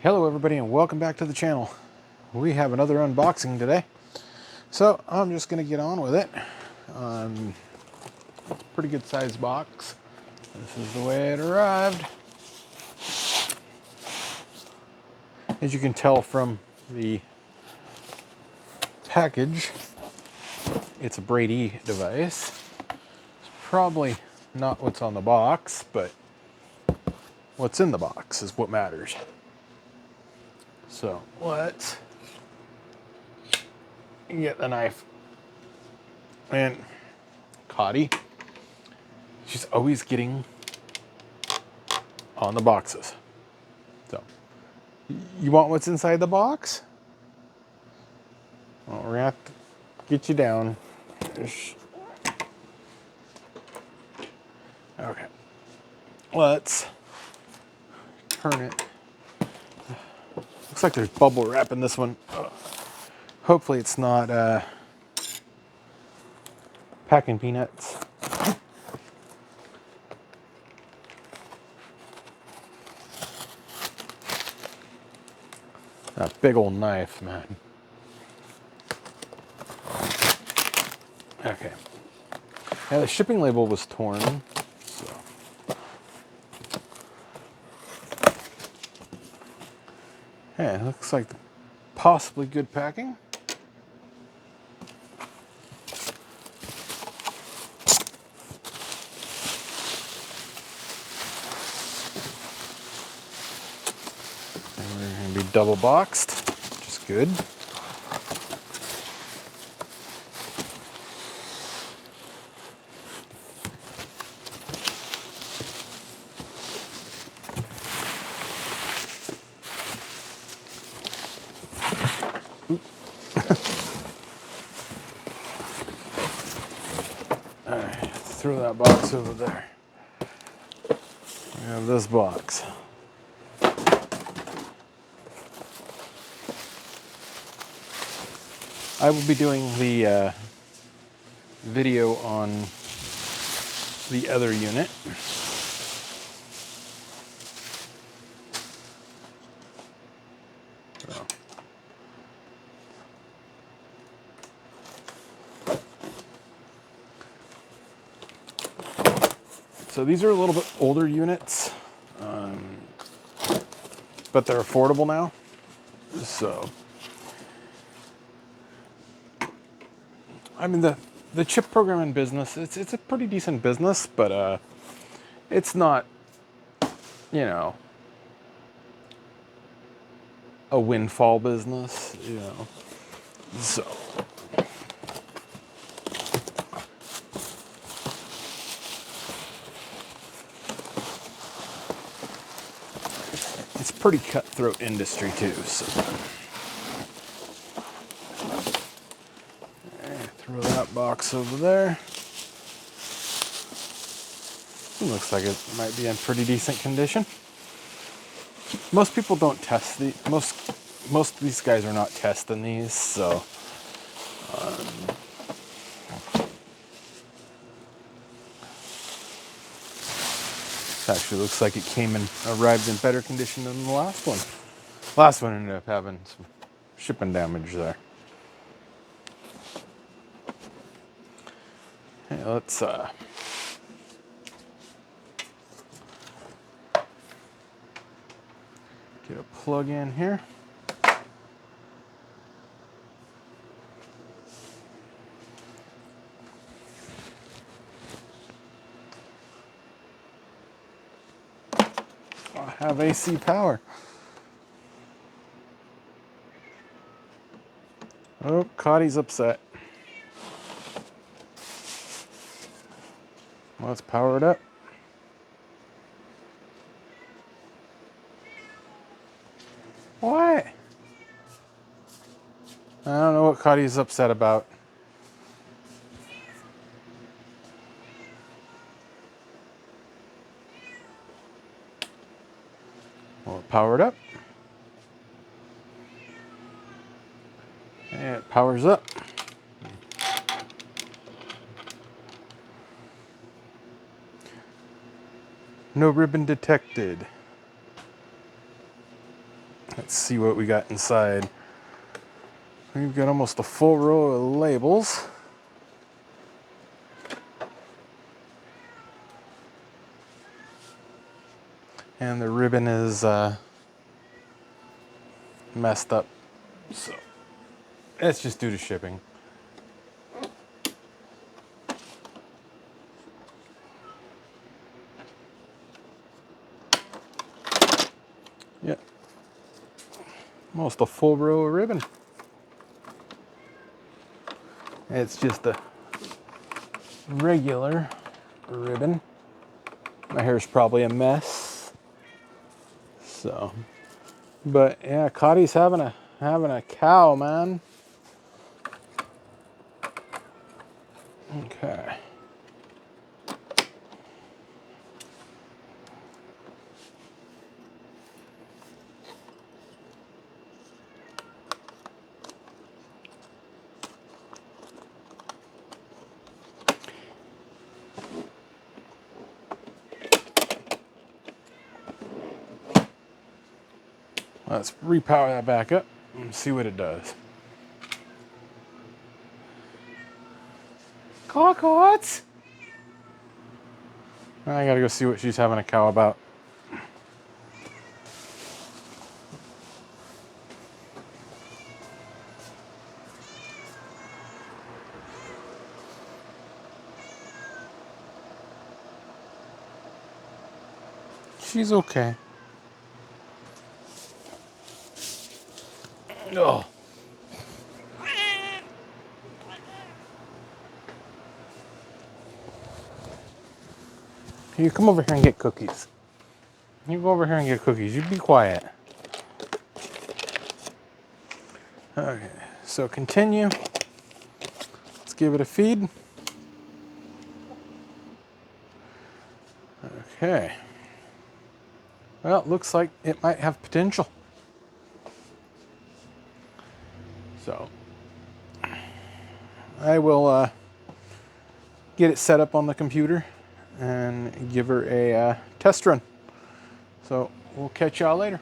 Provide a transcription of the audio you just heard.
Hello everybody and welcome back to the channel. We have another unboxing today. So I'm just going to get on with it. It's a pretty good sized box. This is the way it arrived. As you can tell from the package, it's a Brady device. It's probably not what's on the box, but what's in the box is what matters. So let's get the knife. And Cottie, she's always getting on the boxes. So, you want what's inside the box? Well, we're gonna have to get you down. Okay. Let's turn it. Looks like there's bubble wrap in this one. Hopefully it's not packing peanuts. A big old knife, man. Okay. Yeah, the shipping label was torn. So. Yeah, it looks like possibly good packing. And we're going to be double boxed, which is good. Alright, throw that box over there. We have this box. I will be doing the video on the other unit. So these are a little bit older units, but they're affordable now. So, I mean, the chip program in business, it's a pretty decent business, but it's not, you know, a windfall business, you know. So. It's pretty cutthroat industry too, so. Throw that box over there. It looks like it might be in pretty decent condition. Most people don't test the most of these guys are not testing these, so it actually looks like it arrived in better condition than the last one. Last one ended up having some shipping damage there. Hey, let's get a plug in here. I have AC power. Oh, Cottie's upset. Let's power it up. What? I don't know what Cottie's upset about. Well, power it up. And it powers up. No ribbon detected. Let's see what we got inside. We've got almost a full row of labels. And the ribbon is messed up, so it's just due to shipping. Yeah, almost a full row of ribbon. It's just a regular ribbon. My hair's probably a mess. So, but yeah, Cottie's having a cow, man. Okay. Let's repower that back up and see what it does. Cockroach! I gotta go see what she's having a cow about. She's okay. Oh. You come over here and get cookies. You go over here and get cookies. You be quiet. Okay, so continue. Let's give it a feed. Okay. Well, it looks like it might have potential. So I will get it set up on the computer and give her a test run. So we'll catch y'all later.